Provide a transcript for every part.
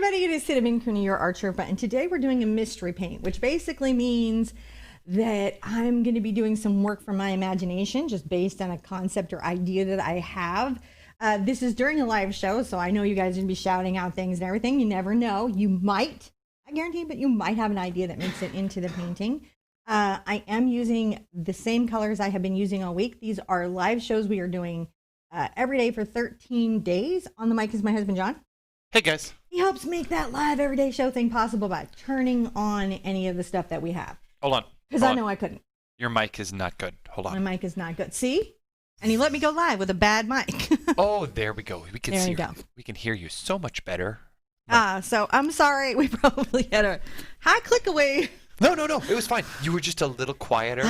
everybody, it is Cinnamon Cooney, your Art Sherpa, and today we're doing a mystery paint, which basically means that I'm going to be doing some work from my imagination just based on a concept or idea that I have. This is during a live show, so I know you guys are going to be shouting out things and everything. You never know. You might, I guarantee, but you might have an idea that makes it into the painting. I am using the same colors I have been using all week. These are live shows we are doing every day for 13 days. On the mic is my husband, John. Hey, guys. He helps make that live everyday show thing possible by turning on any of the stuff that we have. Hold on. Because I know I couldn't. Your mic is not good. Hold on. My mic is not good. See? And he let me go live with a bad mic. Oh, there we go. We can There see you go. We can hear you so much better. So I'm sorry. We probably had a high click away. No. It was fine. You were just a little quieter.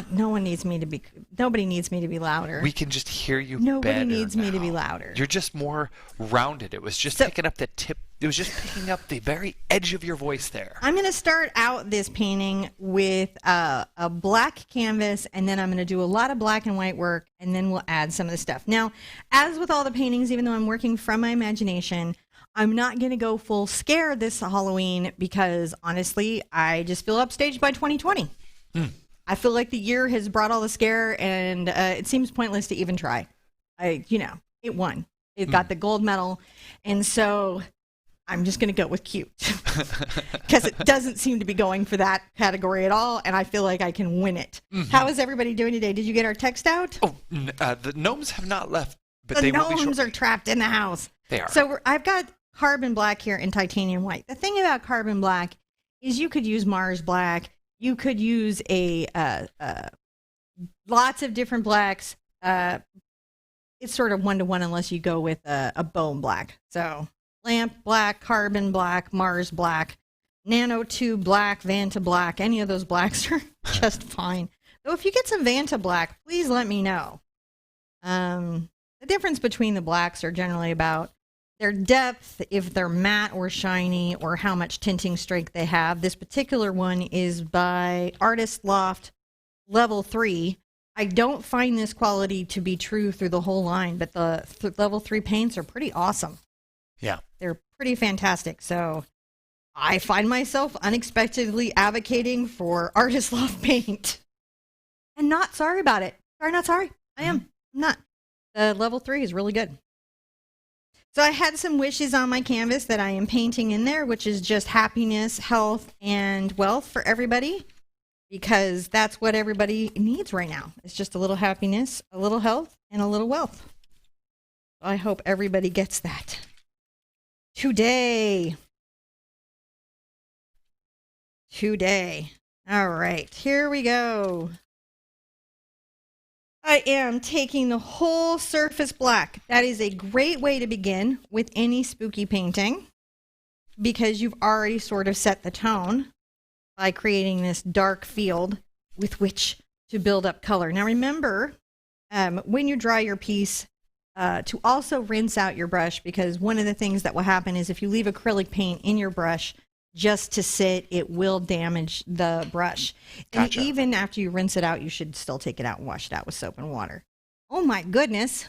Nobody needs me to be louder. We can just hear you Nobody better needs me to be now. louder. You're just more rounded. It was just picking up the tip. It was just picking up the very edge of your voice there. I'm going to start out this painting with a black canvas, and then I'm going to do a lot of black and white work, and then we'll add some of the stuff. Now, as with all the paintings, even though I'm working from my imagination, I'm not going to go full scare this Halloween because, honestly, I just feel upstaged by 2020. I feel like the year has brought all the scare, and it seems pointless to even try. It won. It got the gold medal, and so I'm just going to go with cute because it doesn't seem to be going for that category at all, and I feel like I can win it. How is everybody doing today? Did you get our text out? Oh, the gnomes have not left, but The they will be gnomes shortly. are trapped in the house. They are. So I've got carbon black here and titanium white. The thing about carbon black is you could use Mars black. You could use lots of different blacks. It's sort of one-to-one unless you go with a bone black. So lamp black, carbon black, Mars black, nanotube black, Vanta black. Any of those blacks are just fine. Though if you get some Vanta black, please let me know. The difference between the blacks are generally about their depth, if they're matte or shiny, or how much tinting strength they have. This particular one is by Artist Loft Level 3. I don't find this quality to be true through the whole line, but the Level 3 paints are pretty awesome. Yeah. They're pretty fantastic. So I find myself unexpectedly advocating for Artist Loft paint. And not sorry about it. Sorry, not sorry. I am. I'm not. The Level 3 is really good. So I had some wishes on my canvas that I am painting in there, which is just happiness, health, and wealth for everybody, because that's what everybody needs right now. It's just a little happiness, a little health, and a little wealth. I hope everybody gets that. Today. All right, here we go. I am taking the whole surface black. That is a great way to begin with any spooky painting because you've already sort of set the tone by creating this dark field with which to build up color. Now remember, when you dry your piece, to also rinse out your brush, because one of the things that will happen is if you leave acrylic paint in your brush just to sit, it will damage the brush. Gotcha. And even after you rinse it out, you should still take it out and wash it out with soap and water. Oh my goodness.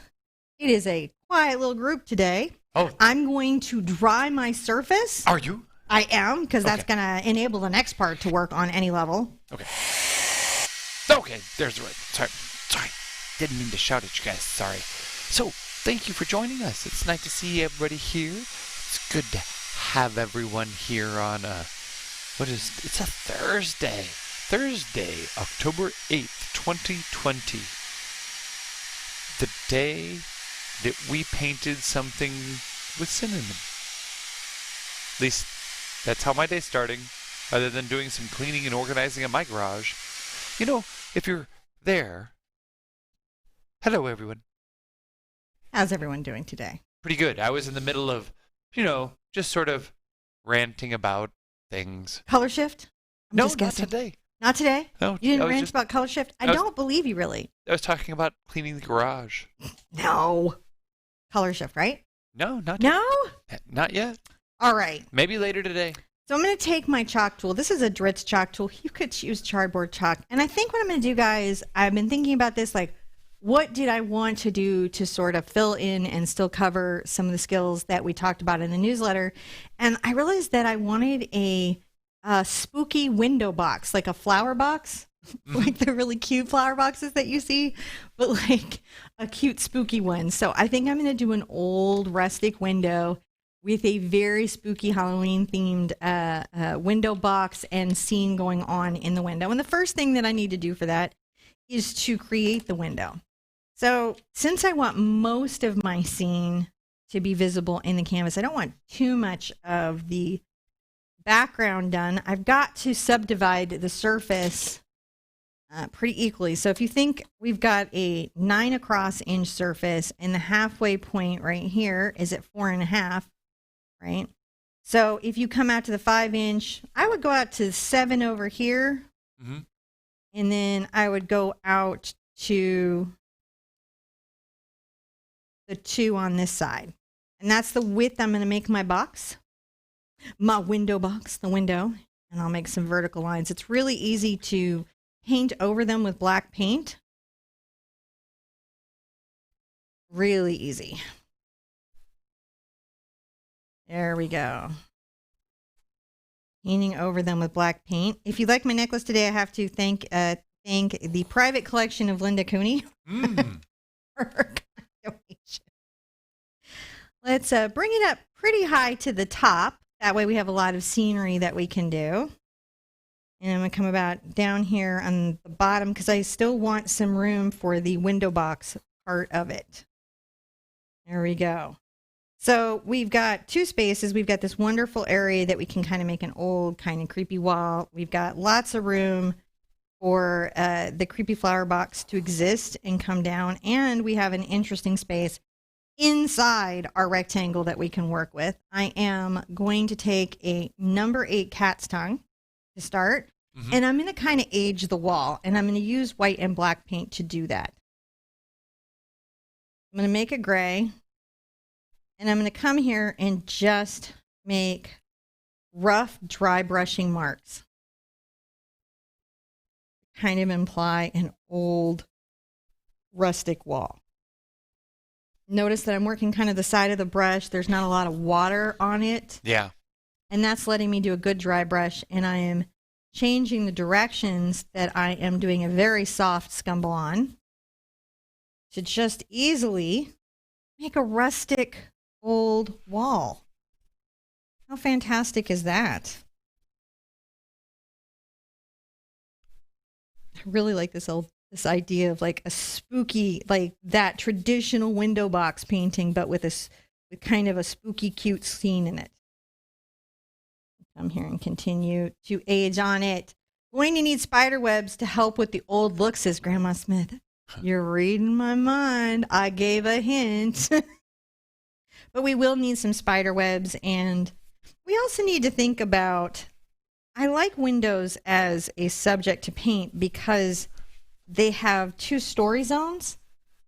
It is a quiet little group today. Oh. I'm going to dry my surface. Are you? I am, because that's going to enable the next part to work on any level. Okay, there's the right. Sorry. Didn't mean to shout at you guys. Sorry. So, thank you for joining us. It's nice to see everybody here. It's good to have everyone here on it's a Thursday, October 8th, 2020, the day that we painted something with cinnamon. At least that's how my day's starting, other than doing some cleaning and organizing in my garage. If you're there, hello everyone. How's everyone doing today? Pretty good. I was in the middle of just sort of ranting about things. Color shift? I'm No, just not guessing. today. Not today? No, You didn't I was rant just- about color shift? I don't believe you, really. I was talking about cleaning the garage. No. Color shift, right? No, not No? not yet. All right. Maybe later today. So I'm going to take my chalk tool. This is a Dritz chalk tool. You could use cardboard chalk. And I think what I'm going to do, guys, I've been thinking about this, like, what did I want to do to sort of fill in and still cover some of the skills that we talked about in the newsletter. And I realized that I wanted a spooky window box, like a flower box, like the really cute flower boxes that you see, but like a cute spooky one. So I think I'm going to do an old rustic window with a very spooky Halloween themed window box and scene going on in the window. And the first thing that I need to do for that is to create the window. So since I want most of my scene to be visible in the canvas, I don't want too much of the background done. I've got to subdivide the surface pretty equally. So if you think we've got a 9 across inch surface and the halfway point right here is at 4.5, right? So if you come out to the 5 inch, I would go out to 7 over here. Mm-hmm. And then I would go out to the 2 on this side. And that's the width I'm going to make my box, my window box, the window. And I'll make some vertical lines. It's really easy to paint over them with black paint. Really easy. There we go. Painting over them with black paint. If you like my necklace today, I have to thank the private collection of Linda Cooney for her donation. Let's bring it up pretty high to the top. That way we have a lot of scenery that we can do. And I'm going to come about down here on the bottom because I still want some room for the window box part of it. There we go. So we've got 2 spaces. We've got this wonderful area that we can kind of make an old kind of creepy wall. We've got lots of room for the creepy flower box to exist and come down. And we have an interesting space inside our rectangle that we can work with. I am going to take a number 8 cat's tongue to start. Mm-hmm. And I'm going to kind of age the wall. And I'm going to use white and black paint to do that. I'm going to make a gray. And I'm going to come here and just make rough, dry brushing marks. Kind of imply an old rustic wall. Notice that I'm working kind of the side of the brush. There's not a lot of water on it. Yeah. And that's letting me do a good dry brush. And I am changing the directions that I am doing a very soft scumble on to just easily make a rustic old wall. How fantastic is that? I really like this idea of like a spooky, like that traditional window box painting, but with kind of a spooky, cute scene in it. Come here and continue to age on it. Going to need spider webs to help with the old look, says Grandma Smith. You're reading my mind. I gave a hint. But we will need some spider webs, and we also need to think about, I like windows as a subject to paint because they have 2 story zones.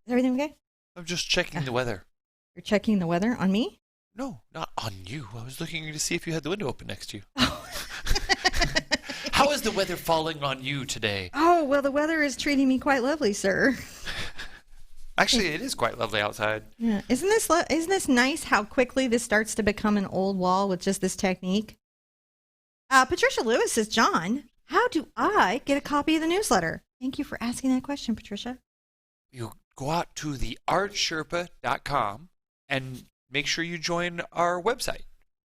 Is everything okay? I'm just checking the weather. You're checking the weather on me? No, not on you. I was looking to see if you had the window open next to you. How is the weather falling on you today? Oh, well, the weather is treating me quite lovely, sir. Actually, it is quite lovely outside. Yeah, isn't this nice how quickly this starts to become an old wall with just this technique? Patricia Lewis says, John, how do I get a copy of the newsletter? Thank you for asking that question, Patricia. You go out to TheArtSherpa.com and make sure you join our website.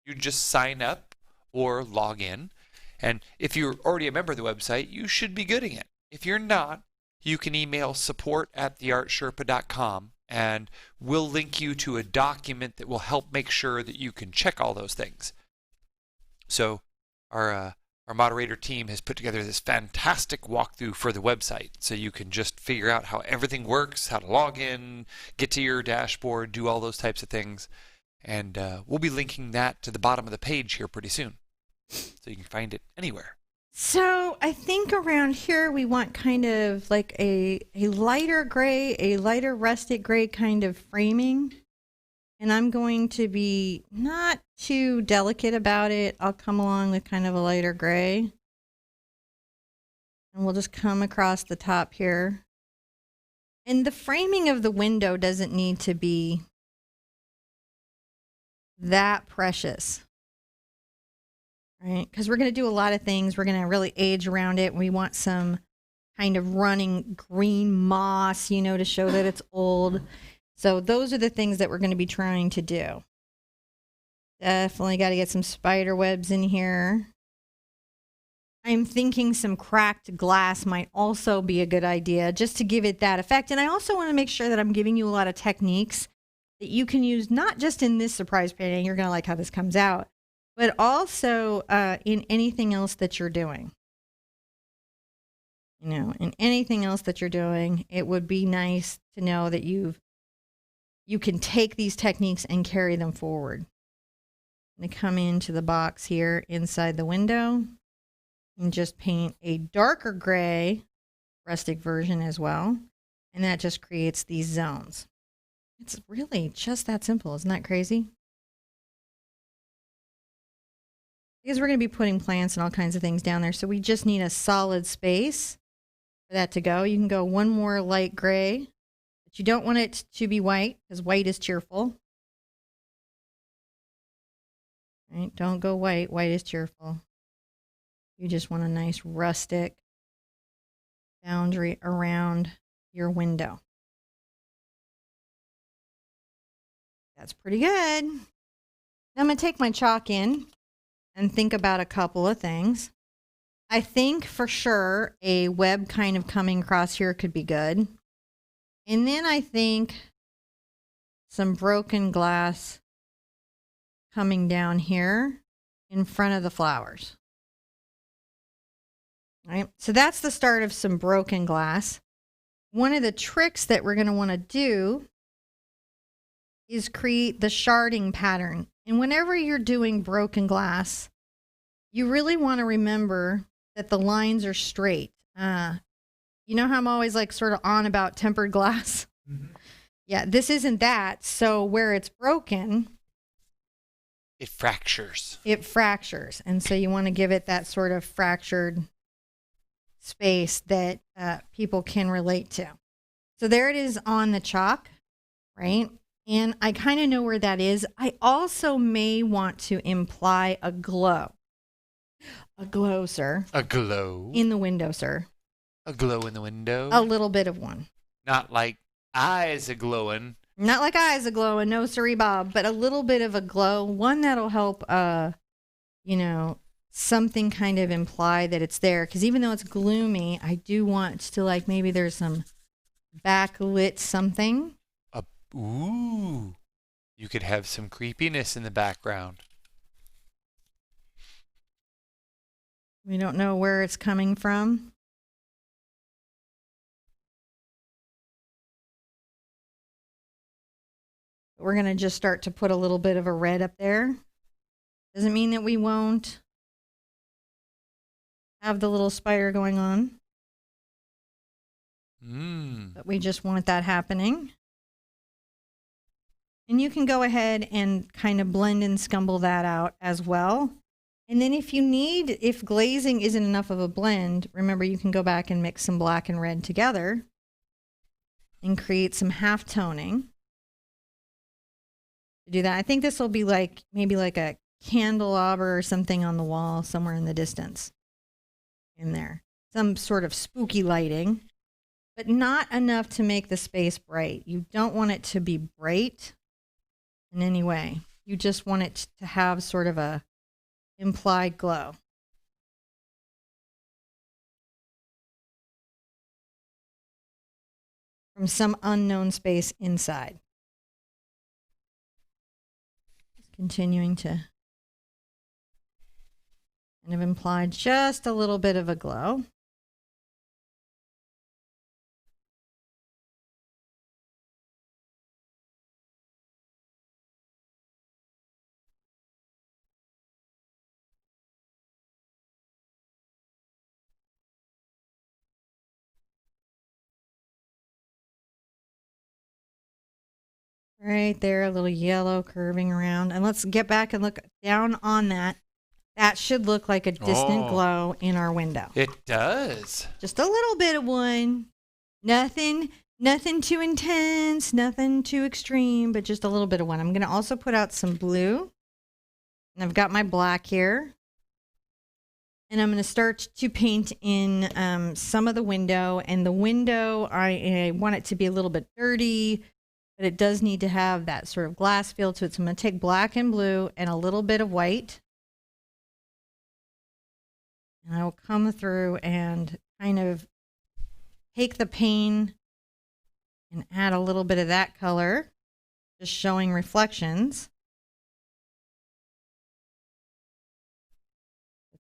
You just sign up or log in. And if you're already a member of the website, you should be getting it. If you're not, you can email support@TheArtSherpa.com and we'll link you to a document that will help make sure that you can check all those things. So our moderator team has put together this fantastic walkthrough for the website so you can just figure out how everything works, how to log in, get to your dashboard, do all those types of things. And we'll be linking that to the bottom of the page here pretty soon so you can find it anywhere. So I think around here we want kind of like a lighter gray, a lighter rustic gray kind of framing. And I'm going to be not too delicate about it. I'll come along with kind of a lighter gray. And we'll just come across the top here. And the framing of the window doesn't need to be that precious, right? Because we're going to do a lot of things. We're going to really age around it. We want some kind of running green moss, you know, to show that it's old. So those are the things that we're going to be trying to do. Definitely got to get some spider webs in here. I'm thinking some cracked glass might also be a good idea just to give it that effect. And I also want to make sure that I'm giving you a lot of techniques that you can use, not just in this surprise painting, you're going to like how this comes out, but also in anything else that you're doing. You know, in anything else that you're doing, it would be nice to know that you can take these techniques and carry them forward. I'm going to come into the box here inside the window and just paint a darker gray rustic version as well. And that just creates these zones. It's really just that simple. Isn't that crazy? Because we're going to be putting plants and all kinds of things down there. So we just need a solid space for that to go. You can go one more light gray, but you don't want it to be white because white is cheerful. Right? Don't go white. White is cheerful. You just want a nice rustic boundary around your window. That's pretty good. Now I'm going to take my chalk in and think about a couple of things. I think for sure a web kind of coming across here could be good. And then I think some broken glass coming down here in front of the flowers. Right? So that's the start of some broken glass. One of the tricks that we're going to want to do is create the sharding pattern. And whenever you're doing broken glass, you really want to remember that the lines are straight. You know how I'm always like sort of on about tempered glass? Mm-hmm. Yeah, this isn't that. So where it's broken, it fractures. It fractures. And so you want to give it that sort of fractured space that people can relate to. So there it is on the chalk, right? And I kind of know where that is. I also may want to imply a glow. A glow, sir. A glow? In the window, sir. A glow in the window? A little bit of one. Not like eyes a-glowing. Not like eyes a-glowing, no siree Bob, but a little bit of a glow. One that'll help, you know, something kind of imply that it's there. Because even though it's gloomy, I do want to, like, maybe there's some backlit something. Ooh. You could have some creepiness in the background. We don't know where it's coming from. We're going to just start to put a little bit of a red up there. Doesn't mean that we won't have the little spider going on. But we just want that happening. And you can go ahead and kind of blend and scumble that out as well. And then if glazing isn't enough of a blend, remember you can go back and mix some black and red together and create some half toning. To do that, I think this will be like maybe like a candelabra or something on the wall somewhere in the distance. In there. Some sort of spooky lighting, but not enough to make the space bright. You don't want it to be bright in any way. You just want it to have sort of a implied glow. From some unknown space inside. Just continuing to kind of imply just a little bit of a glow. Right there, a little yellow curving around. And let's get back and look down on that. That should look like a distant glow in our window. It does. Just a little bit of one. Nothing Nothing too intense, nothing too extreme, but just a little bit of one. I'm going to also put out some blue. And I've got my black here. And I'm going to start to paint in some of the window. And the window, I want it to be a little bit dirty, but it does need to have that sort of glass feel to it. So I'm going to take black and blue and a little bit of white. And I will come through and kind of take the pane and add a little bit of that color, just showing reflections.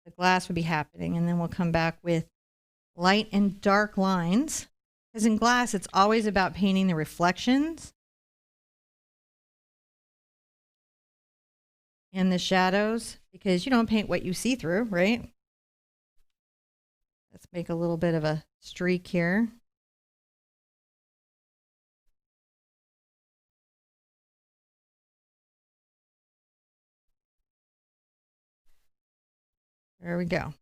The glass would be happening, and then we'll come back with light and dark lines. Because in glass, it's always about painting the reflections and the shadows, because you don't paint what you see through, right? Let's make a little bit of a streak here. There we go.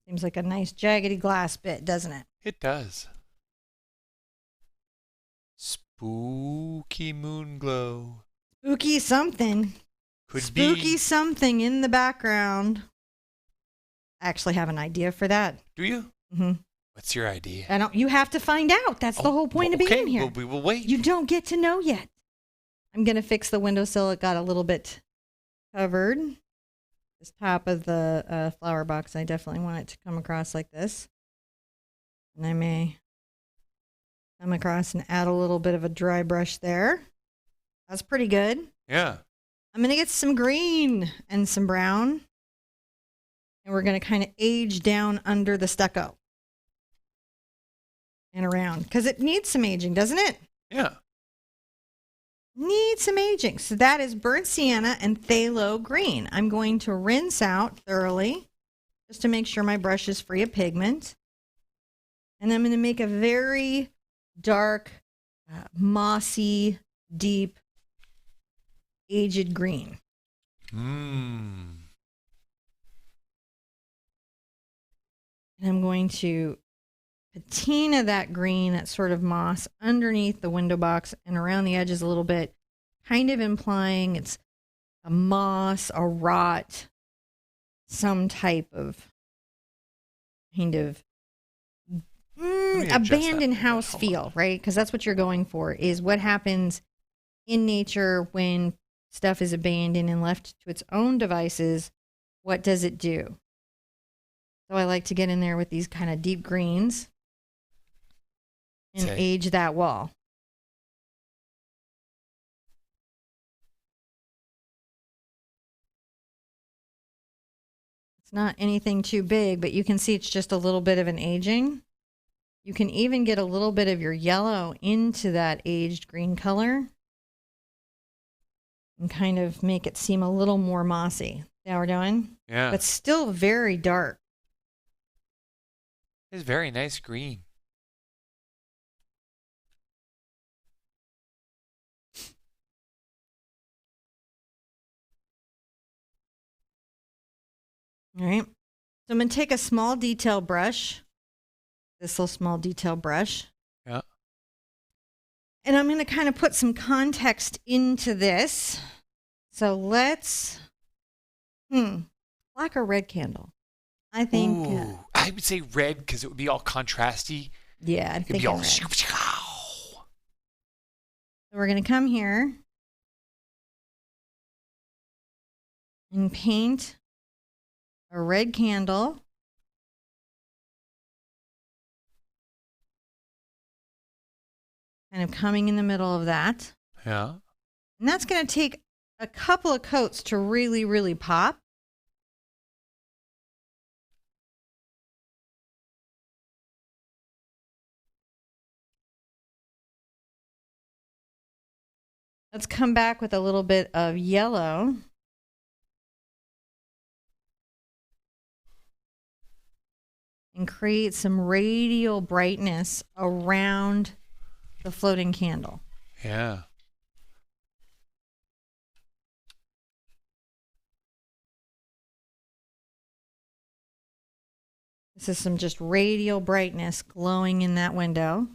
Seems like a nice jaggedy glass bit, doesn't it? It does. Spooky moon glow. Spooky something. Could Spooky be. something in the background. I actually have an idea for that. Do you? Mm-hmm. What's your idea? I don't. You have to find out. That's the whole point of being here. Well, we will wait. You don't get to know yet. I'm gonna fix the windowsill. It got a little bit covered. This top of the flower box, I definitely want it to come across like this. And I may come across and add a little bit of a dry brush there. That's pretty good. Yeah. I'm going to get some green and some brown. And we're going to kind of age down under the stucco. And around. Because it needs some aging, doesn't it? Yeah. Needs some aging. So that is burnt sienna and phthalo green. I'm going to rinse out thoroughly just to make sure my brush is free of pigment. And I'm going to make a very dark, mossy, deep, aged green. Mmm. And I'm going to patina that green, that sort of moss, underneath the window box and around the edges a little bit, kind of implying it's a moss, a rot, some type of kind of abandoned house feel, right? Because that's what you're going for, is what happens in nature when stuff is abandoned and left to its own devices. What does it do? So I like to get in there with these kind of deep greens and age that wall. It's not anything too big, but you can see it's just a little bit of an aging. You can even get a little bit of your yellow into that aged green color and kind of make it seem a little more mossy. See how we're doing? Yeah. But still very dark. It's very nice green. All right. So I'm going to take a small detail brush, this little small detail brush. Yeah. And I'm going to kind of put some context into this. So let's, black or red candle? I think. Ooh, I would say red because it would be all contrasty. Yeah, I'm thinking red. So All... we're going to come here and paint a red candle. Kind of coming in the middle of that. Yeah. And that's going to take a couple of coats to really, really pop. Let's come back with a little bit of yellow. And create some radial brightness around the floating candle. Yeah. This is some just radial brightness glowing in that window.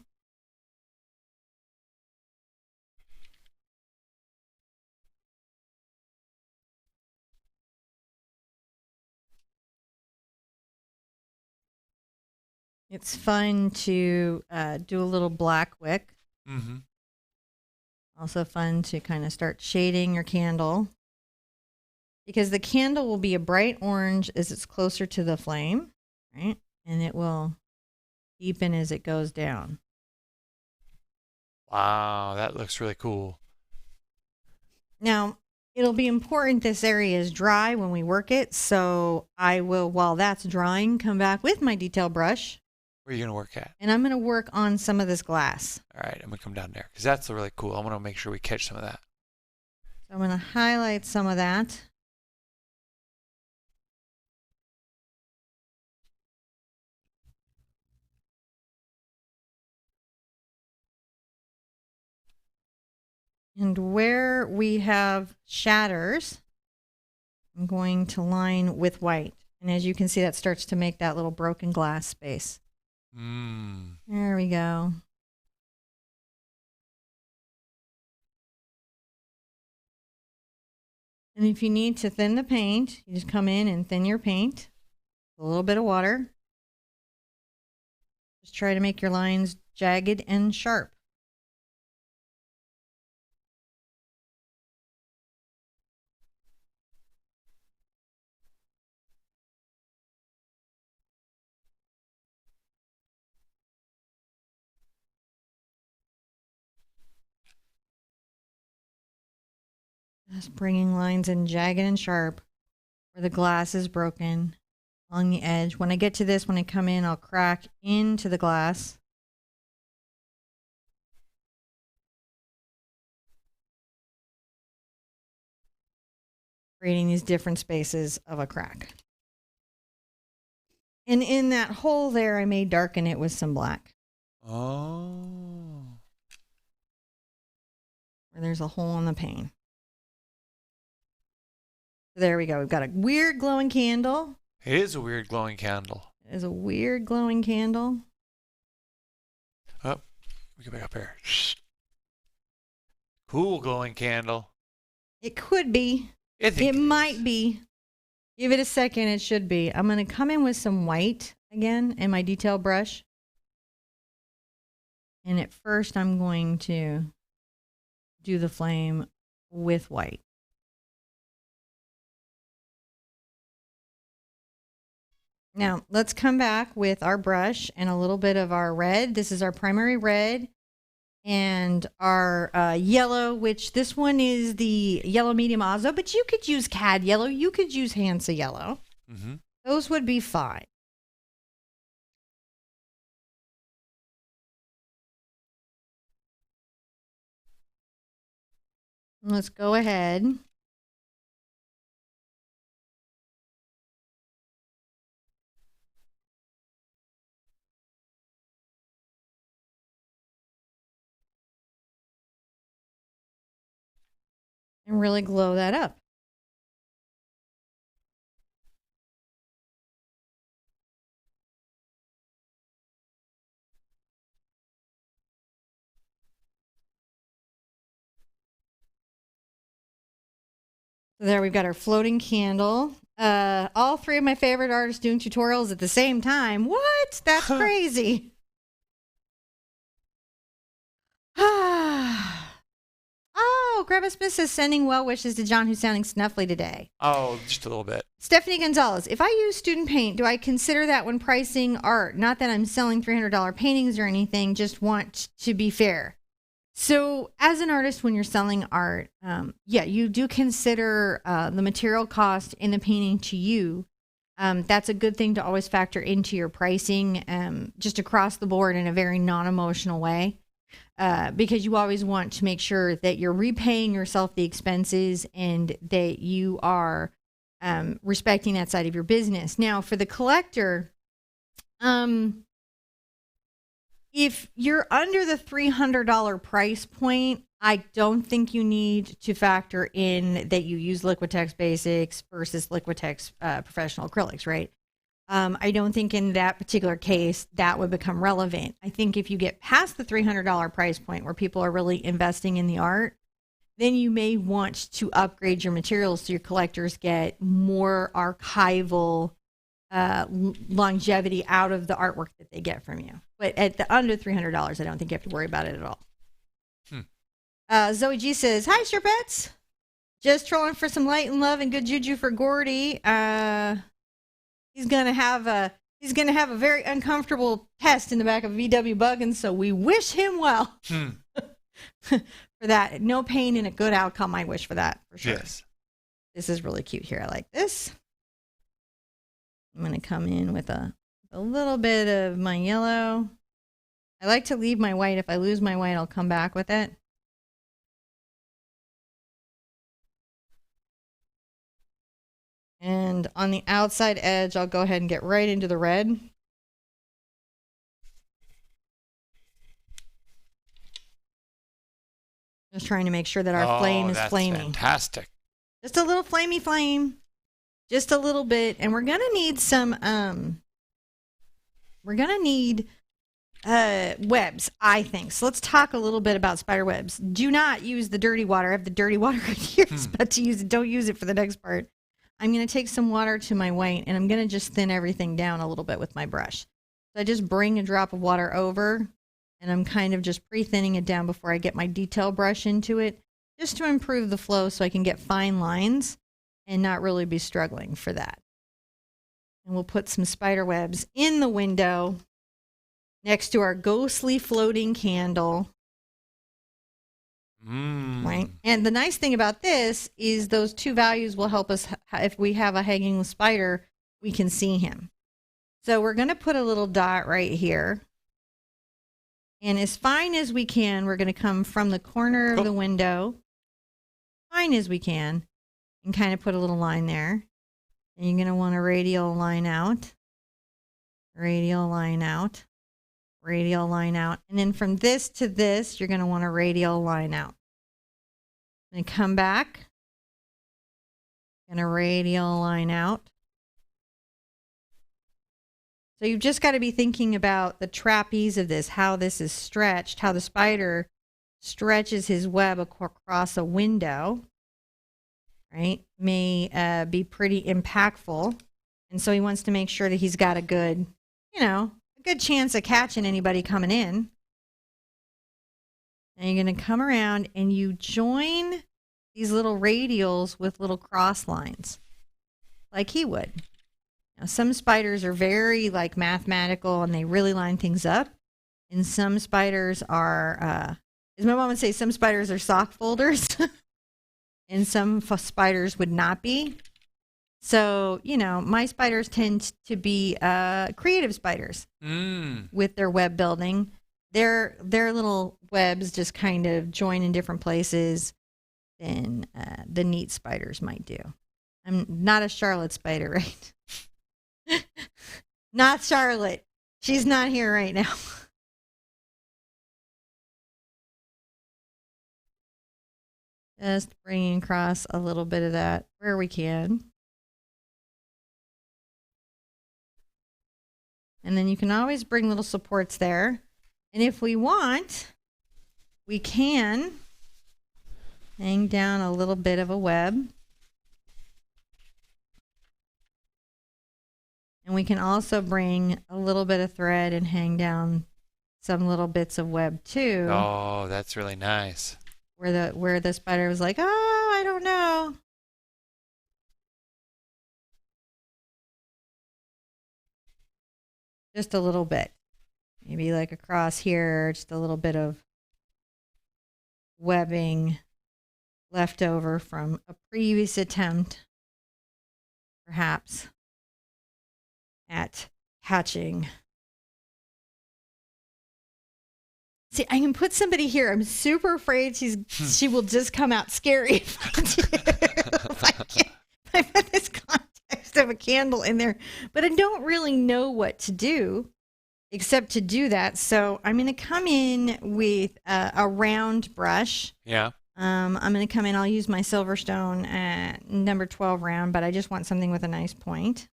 It's fun to do a little black wick. Mm-hmm. Also fun to kind of start shading your candle, because the candle will be a bright orange as it's closer to the flame, right? And it will deepen as it goes down. Wow, that looks really cool. Now, it'll be important this area is dry when we work it, so I will, while that's drying, come back with my detail brush. Where are you going to work at? And I'm going to work on some of this glass. All right, I'm going to come down there because that's really cool. I want to make sure we catch some of that. So I'm going to highlight some of that. And where we have shatters, I'm going to line with white. And as you can see, that starts to make that little broken glass space. There we go. And if you need to thin the paint, you just come in and thin your paint. A little bit of water. Just try to make your lines jagged and sharp. Just bringing lines in jagged and sharp where the glass is broken along the edge. When I get to this, when I come in, I'll crack into the glass. Creating these different spaces of a crack. And in that hole there, I may darken it with some black. Oh. Where there's a hole in the pane. There we go. We've got a weird glowing candle. It is a weird glowing candle. It is a weird glowing candle. Oh, we get back up here. Cool glowing candle. It could be. It might be. Give it a second. It should be. I'm going to come in with some white again in my detail brush. And at first, I'm going to do the flame with white. Now, let's come back with our brush and a little bit of our red. This is our primary red. And our yellow, which this one is the yellow medium Azo, but you could use CAD yellow. You could use Hansa yellow. Mm-hmm. Those would be fine. Let's go ahead. And really glow that up. So there we've got our floating candle. All three of my favorite artists doing tutorials at the same time. What? That's crazy. Oh, Grandma Smith says sending well wishes to John, who's sounding snuffly today. Oh, just a little bit. Stephanie Gonzalez, if I use student paint, do I consider that when pricing art? Not that I'm selling $300 paintings or anything, just want to be fair. So as an artist, when you're selling art, yeah, you do consider the material cost in the painting to you. That's a good thing to always factor into your pricing, just across the board in a very non-emotional way. Because you always want to make sure that you're repaying yourself the expenses and that you are respecting that side of your business. Now, for the collector, if you're under the $300 price point, I don't think you need to factor in that you use Liquitex Basics versus Liquitex Professional Acrylics, right? I don't think in that particular case that would become relevant. I think if you get past the $300 price point where people are really investing in the art, then you may want to upgrade your materials so your collectors get more archival longevity out of the artwork that they get from you. But at the under $300, I don't think you have to worry about it at all. Zoe G says, "Hi, Sherpettes. Just trolling for some light and love and good juju for Gordy. He's gonna have a very uncomfortable test in the back of VW Buggins, so we wish him well for that. No pain and a good outcome. I wish for that for sure. Yes. This is really cute here. I like this. I'm gonna come in with a little bit of my yellow. I like to leave my white. If I lose my white, I'll come back with it. And on the outside edge, I'll go ahead and get right into the red. Just trying to make sure that our flame is flaming. Fantastic. Just a little flamey flame. Just a little bit. And we're going to need some, webs, I think. So let's talk a little bit about spider webs. Do not use the dirty water. I have the dirty water right here. But to use it, don't use it for the next part. I'm going to take some water to my white, and I'm going to just thin everything down a little bit with my brush. So I just bring a drop of water over, and I'm kind of just pre-thinning it down before I get my detail brush into it, just to improve the flow so I can get fine lines and not really be struggling for that. And we'll put some spider webs in the window next to our ghostly floating candle. Right. And the nice thing about this is those two values will help us. If we have a hanging spider, we can see him. So we're going to put a little dot right here. And as fine as we can, we're going to come from the corner of the window, fine as we can, and kind of put a little line there. And you're going to want a radial line out, radial line out, radial line out. And then from this to this, you're going to want a radial line out. And come back. And a radial line out. So you've just got to be thinking about the trapeze of this, how this is stretched, how the spider stretches his web across a window, right? May be pretty impactful. And so he wants to make sure that he's got a good, a good chance of catching anybody coming in. And you're going to come around and you join these little radials with little cross lines, like he would. Now, some spiders are very mathematical and they really line things up. And some spiders are, as my mom would say, some spiders are sock folders. And some spiders would not be. So, my spiders tend to be creative spiders with their web building. Their little webs just kind of join in different places than the neat spiders might do. I'm not a Charlotte spider, right? Not Charlotte. She's not here right now. Just bringing across a little bit of that where we can. And then you can always bring little supports there. And if we want, we can hang down a little bit of a web. And we can also bring a little bit of thread and hang down some little bits of web too. Oh, that's really nice. Where the spider was like, oh, I don't know. Just a little bit. Maybe like across here, just a little bit of webbing left over from a previous attempt, perhaps, at hatching. See, I can put somebody here. I'm super afraid she will just come out scary if I put this context of a candle in there. But I don't really know what to do except to do that. So I'm going to come in with a round brush. Yeah. I'm going to come in. I'll use my Silverstone number 12 round, but I just want something with a nice point.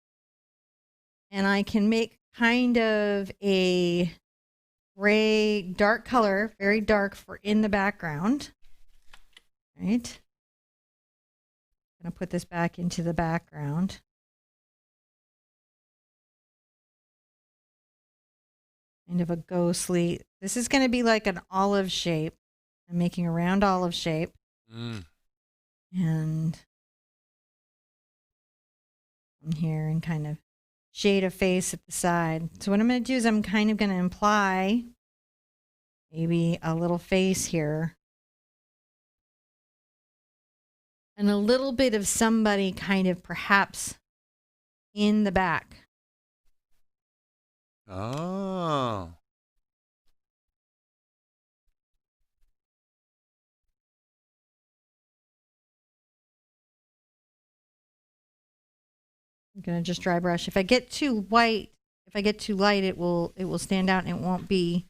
And I can make kind of a gray, dark color, very dark for in the background. Right. I'm going to put this back into the background. Kind of a ghostly. This is going to be like an olive shape. I'm making a round olive shape. And here and kind of shade a face at the side. So what I'm going to do is I'm kind of going to imply maybe a little face here. And a little bit of somebody kind of perhaps in the back. Oh. I'm going to just dry brush. If I get too white, if I get too light, it will stand out and it won't be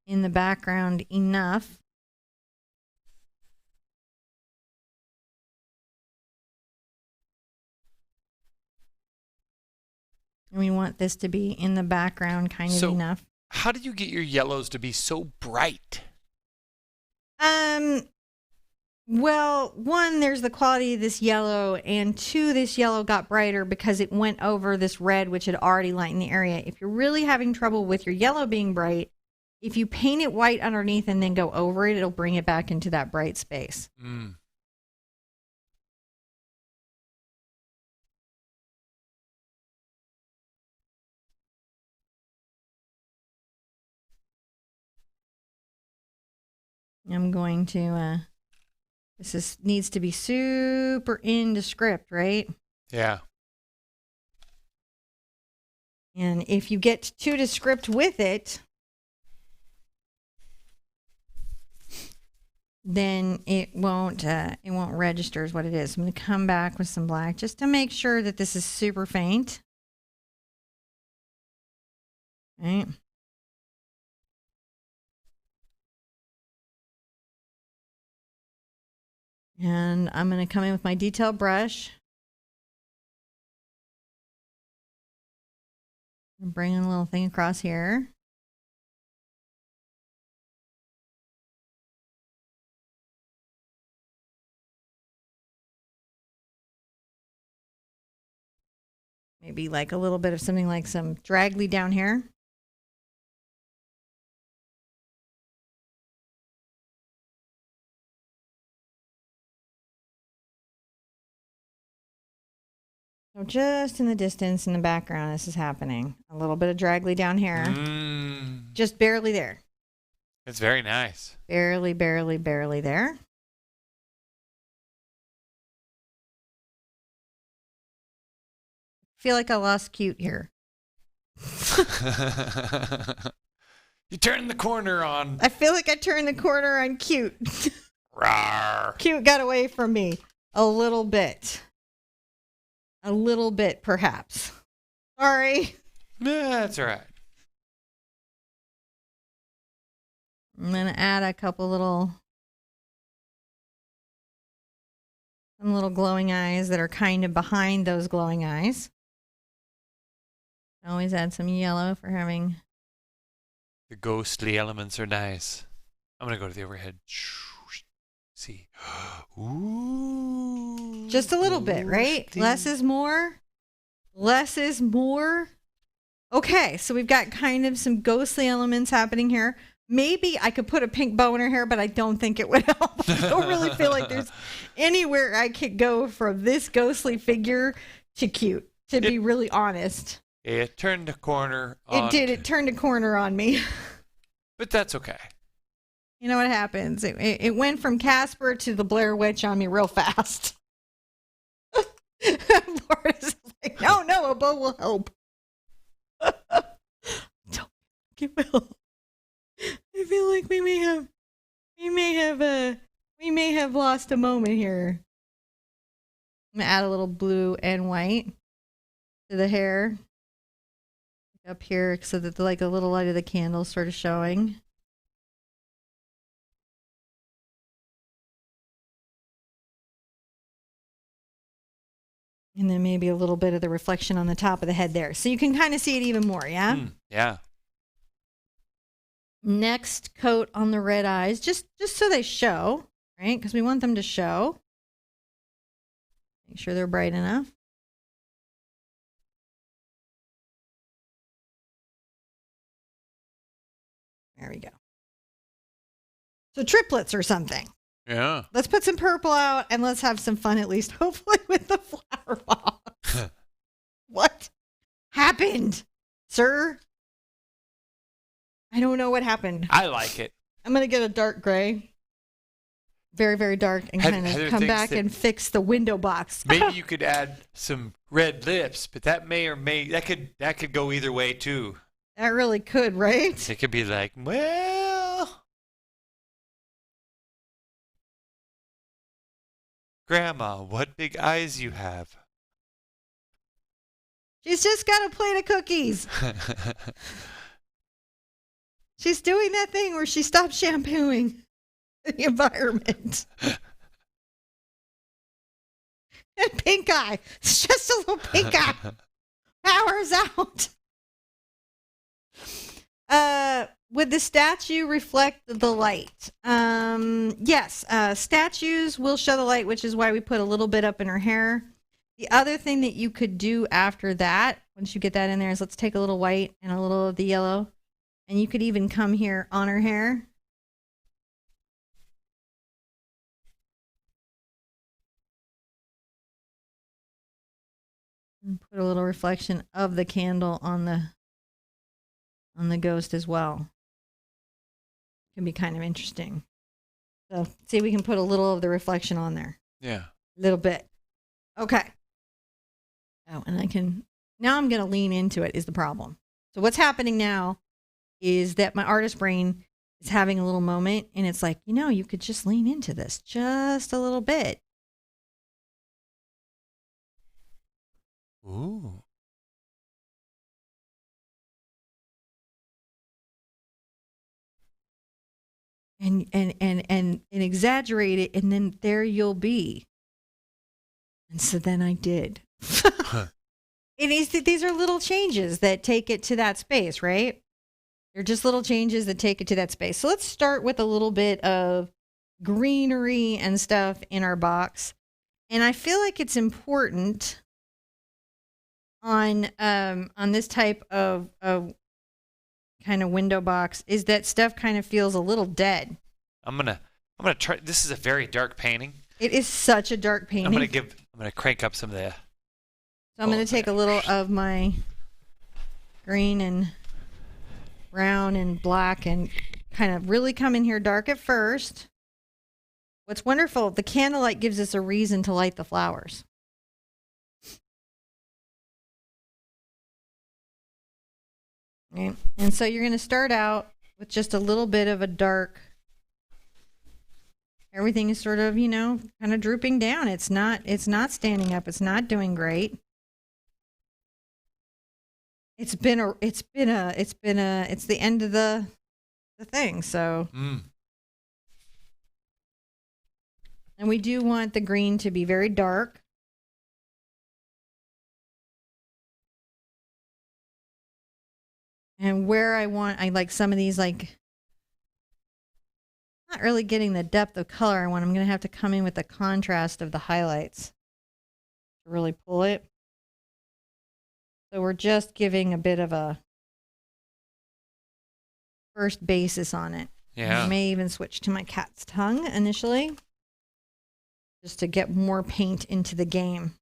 in the background enough. And we want this to be in the background kind of enough. How do you get your yellows to be so bright? Well, one, there's the quality of this yellow, and two, this yellow got brighter because it went over this red, which had already lightened the area. If you're really having trouble with your yellow being bright, if you paint it white underneath and then go over it, it'll bring it back into that bright space. I'm going to, needs to be super indescript, right? Yeah. And if you get too descript with it, then it won't register as what it is. I'm going to come back with some black just to make sure that this is super faint. Right. And I'm going to come in with my detail brush. Bring a little thing across here. Maybe like a little bit of something like some draggly down here. So just in the distance, in the background, this is happening. A little bit of draggly down here. Just barely there. It's very nice. Barely, barely, barely there. Feel like I lost cute here. You turned the corner on. I feel like I turned the corner on cute. Rawr. Cute got away from me a little bit. A little bit, perhaps. Sorry. Yeah, that's all right. I'm going to add a couple some little glowing eyes that are kind of behind those glowing eyes. Always add some yellow for having... The ghostly elements are nice. I'm going to go to the overhead. See. Ooh. Just a little bit, right? Less is more. Less is more. Okay, so we've got kind of some ghostly elements happening here. Maybe I could put a pink bow in her hair, but I don't think it would help. I don't really feel like there's anywhere I could go from this ghostly figure to cute, to be really honest. It turned a corner on... It did. It turned a corner on me. But that's okay. You know what happens? It went from Casper to the Blair Witch on me real fast. Laura's like, no, a bow will help. Don't think it will. I feel like we may have lost a moment here. I'm gonna add a little blue and white to the hair up here so that like a little light of the candle sort of showing. And then maybe a little bit of the reflection on the top of the head there. So you can kind of see it even more, yeah? Yeah. Next coat on the red eyes, just so they show, right? Because we want them to show. Make sure they're bright enough. There we go. So triplets or something. Yeah. Let's put some purple out and let's have some fun, at least, hopefully, with the flower box. What happened, sir? I don't know what happened. I like it. I'm going to get a dark gray. Very, very dark, and kind of come back and fix the window box. Maybe you could add some red lips, but that could go either way too. That really could, right? It could be like, well, Grandma, what big eyes you have. She's just got a plate of cookies. She's doing that thing where she stops shampooing the environment. And pink eye. It's just a little pink eye. Powers out. Would the statue reflect the light? Yes. Statues will show the light, which is why we put a little bit up in her hair. The other thing that you could do after that, once you get that in there, is let's take a little white and a little of the yellow. And you could even come here on her hair. And put a little reflection of the candle on the ghost as well. Can be kind of interesting. So see, we can put a little of the reflection on there. Yeah. A little bit. Okay. Oh, and now I'm going to lean into it is the problem. So what's happening now is that my artist brain is having a little moment, and it's like, you could just lean into this just a little bit. Ooh. And exaggerate it, and then there you'll be. And so then I did. And these are little changes that take it to that space, right? They're just little changes that take it to that space. So let's start with a little bit of greenery and stuff in our box. And I feel like it's important on this type of kind of window box is that stuff kind of feels a little dead. I'm gonna try. This is a very dark painting. It is such a dark painting. I'm gonna crank up some of the. So I'm gonna take a little of my green and brown and black and kind of really come in here dark at first. What's wonderful, the candlelight gives us a reason to light the flowers. Okay. And so you're going to start out with just a little bit of a dark. Everything is sort of, kind of drooping down. It's not standing up. It's not doing great. It's the end of the thing. So, and we do want the green to be very dark. And where I like some of these, like, not really getting the depth of color I want. I'm going to have to come in with the contrast of the highlights to really pull it. So we're just giving a bit of a first basis on it. Yeah. I may even switch to my cat's tongue initially, just to get more paint into the game.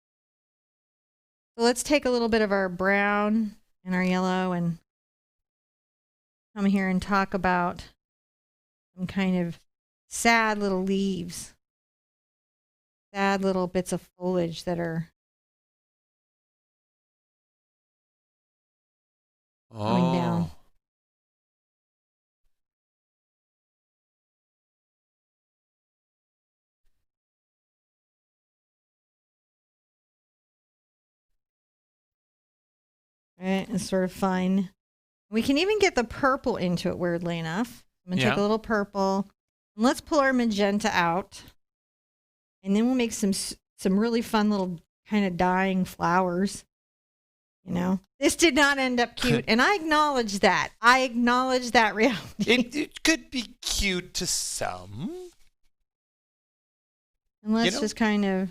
So let's take a little bit of our brown and our yellow and come here and talk about some kind of sad little leaves, sad little bits of foliage that are going down. Right, it's sort of fun. We can even get the purple into it, weirdly enough. I'm going to take a little purple. And let's pull our magenta out. And then we'll make some really fun little kind of dying flowers. You know, this did not end up cute. And I acknowledge that. I acknowledge that reality. It could be cute to some. And let's just kind of,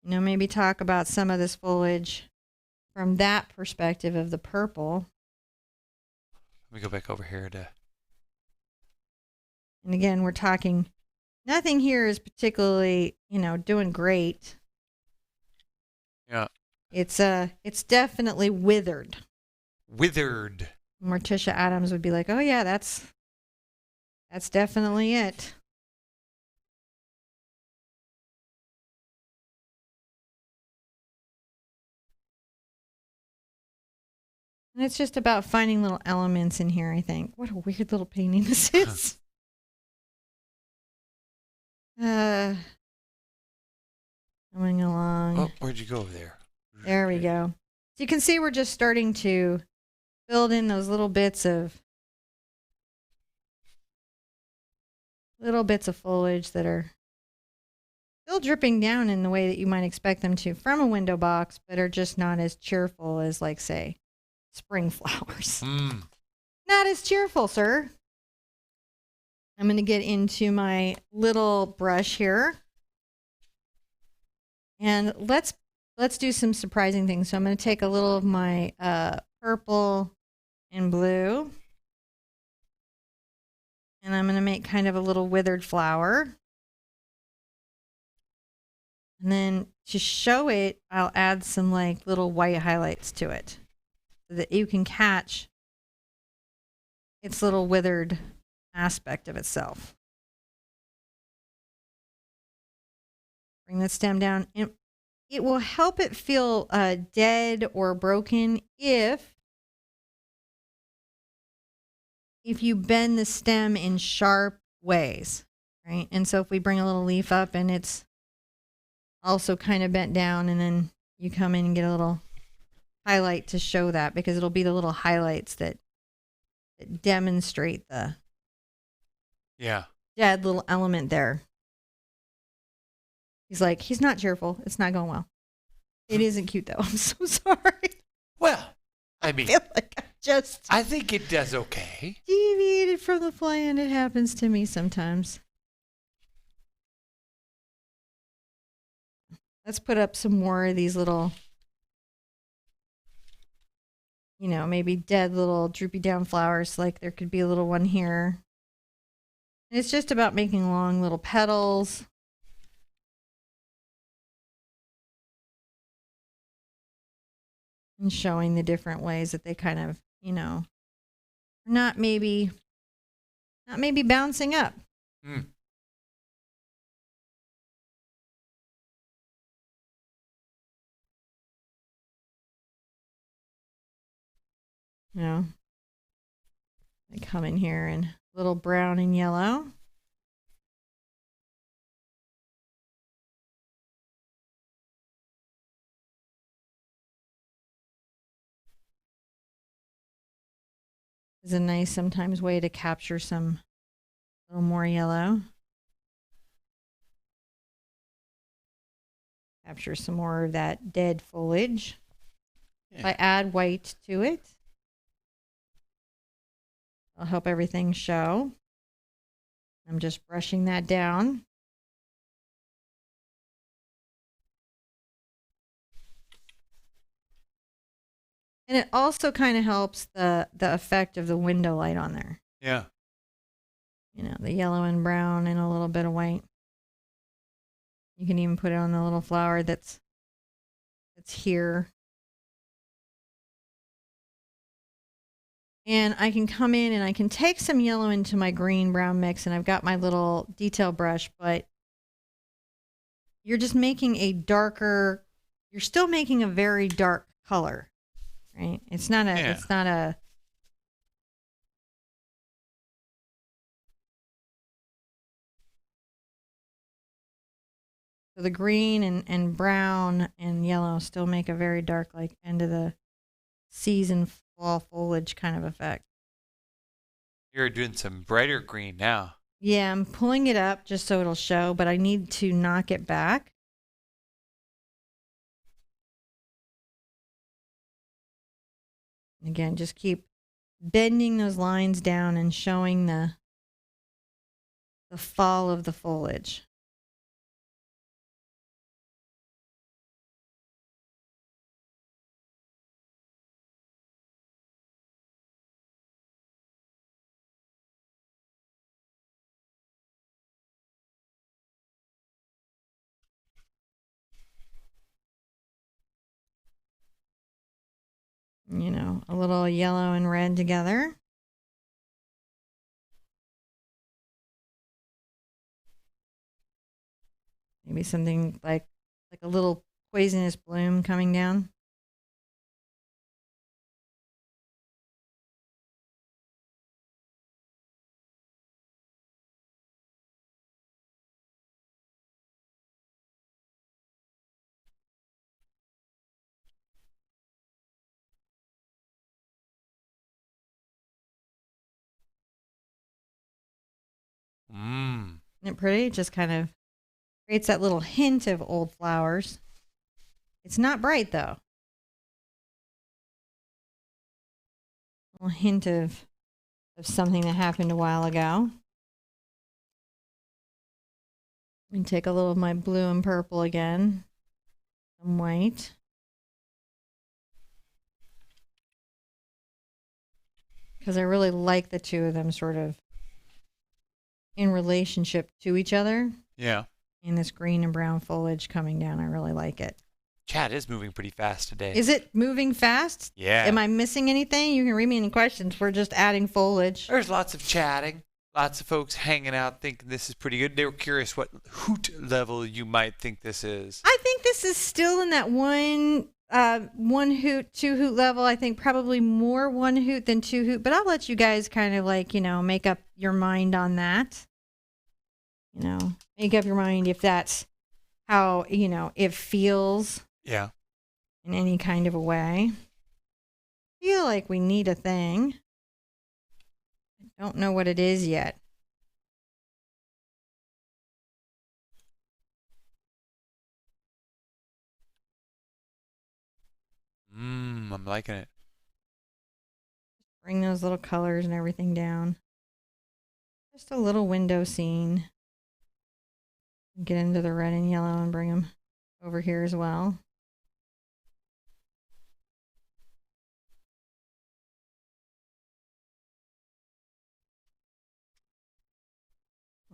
maybe talk about some of this foliage from that perspective of the purple. Let me go back over here to. And again, we're talking, nothing here is particularly, doing great. Yeah. It's definitely withered. Withered. Morticia Adams would be like, "Oh yeah, that's definitely it." And it's just about finding little elements in here, I think. What a weird little painting this is. Coming along. Oh, where'd you go over there? There we go. So you can see we're just starting to build in those little bits of foliage that are still dripping down in the way that you might expect them to from a window box, but are just not as cheerful as, like, say, spring flowers. Not as cheerful, sir. I'm going to get into my little brush here. And let's do some surprising things. So I'm going to take a little of my purple and blue. And I'm going to make kind of a little withered flower. And then to show it, I'll add some like little white highlights to it so that you can catch its little withered aspect of itself. Bring the stem down. It will help it feel dead or broken if you bend the stem in sharp ways, right? And so if we bring a little leaf up and it's also kind of bent down, and then you come in and get a little highlight to show that, because it'll be the little highlights that demonstrate the dead little element there. He's like, he's not cheerful. It's not going well. It isn't cute, though. I'm so sorry. Well, I mean, feel like I think it does okay. Deviated from the plan. It happens to me sometimes. Let's put up some more of these little, maybe dead little droopy down flowers. Like there could be a little one here. And it's just about making long little petals. And showing the different ways that they kind of, not maybe bouncing up. They come in here in little brown and yellow. Is a nice sometimes way to capture some little more yellow. Capture some more of that dead foliage. Yeah. If I add white to it, I'll help everything show. I'm just brushing that down. And it also kind of helps the effect of the window light on there. Yeah. The yellow and brown and a little bit of white. You can even put it on the little flower that's here. And I can come in and I can take some yellow into my green-brown mix, and I've got my little detail brush, but you're just making you're still making a very dark color. Right? It's not a so the green and brown and yellow still make a very dark, like end of the season fall foliage kind of effect. You're doing some brighter green now. Yeah, I'm pulling it up just so it'll show, but I need to knock it back. Again, just keep bending those lines down and showing the fall of the foliage. You know, a little yellow and red together. Maybe something like a little poisonous bloom coming down. Isn't it pretty? It just kind of creates that little hint of old flowers. It's not bright though. A little hint of something that happened a while ago. And take a little of my blue and purple again. Some white. Because I really like the two of them sort of in relationship to each other. Yeah. And this green and brown foliage coming down. I really like it. Chat is moving pretty fast today. Is it moving fast? Yeah. Am I missing anything? You can read me any questions. We're just adding foliage. There's lots of chatting. Lots of folks hanging out thinking this is pretty good. They were curious what hoot level you might think this is. I think this is still in that one hoot, 2 hoot level. I think probably more 1 hoot than 2 hoot, but I'll let you guys kind of like, you know, make up your mind on that. You know, make up your mind if that's how, you know, it feels. Yeah. In any kind of a way. I feel like we need a thing. I don't know what it is yet. I'm liking it. Bring those little colors and everything down. Just a little window scene. Get into the red and yellow and bring them over here as well.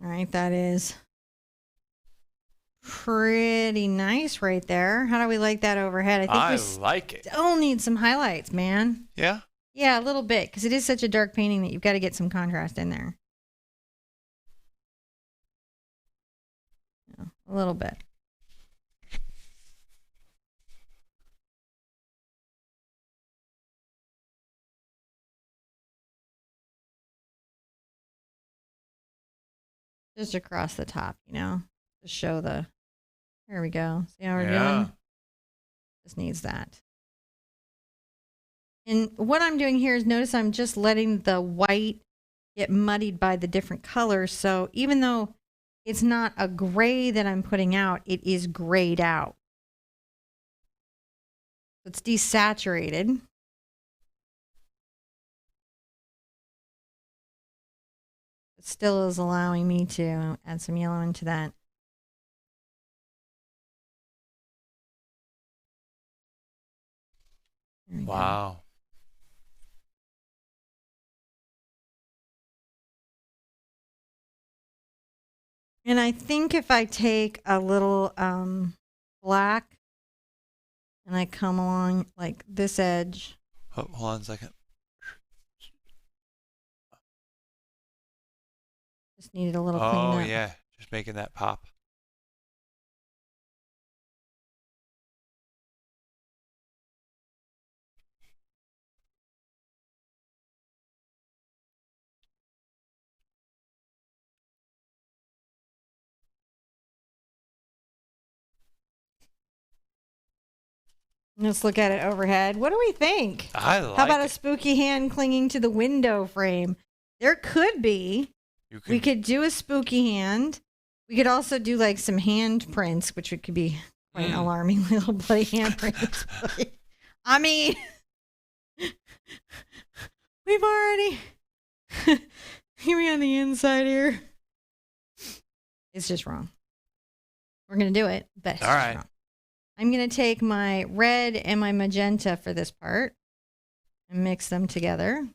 All right, that is pretty nice right there. How do we like that overhead? I think we like it. Still need some highlights, man. Yeah? Yeah, a little bit, because it is such a dark painting that you've got to get some contrast in there. Yeah, a little bit. Just across the top, you know, to show the, there we go. See how we're doing? Just needs that. And what I'm doing here is notice I'm just letting the white get muddied by the different colors. So even though it's not a gray that I'm putting out, it is grayed out. It's desaturated. It still is allowing me to add some yellow into that. Wow. And I think if I take a little black and I come along like this edge. Oh, hold on a second. Just needed a little cleanup. Oh, yeah. Just making that pop. Let's look at it overhead. What do we think? I like it. How about a spooky hand clinging to the window frame? There could be. We could do a spooky hand. We could also do like some handprints, which could be quite alarming little bloody handprints. I mean, We've already. Hear me on the inside here. It's just wrong. We're going to do it, but it's All just right. wrong. I'm going to take my red and my magenta for this part and mix them together.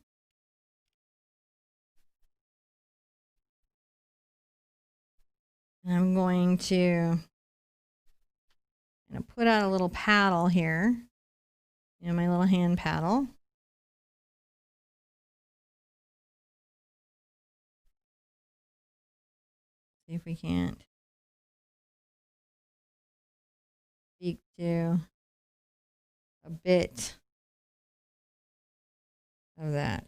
And I'm going to put out a little paddle here. My little hand paddle. See if we can't speak to a bit of that.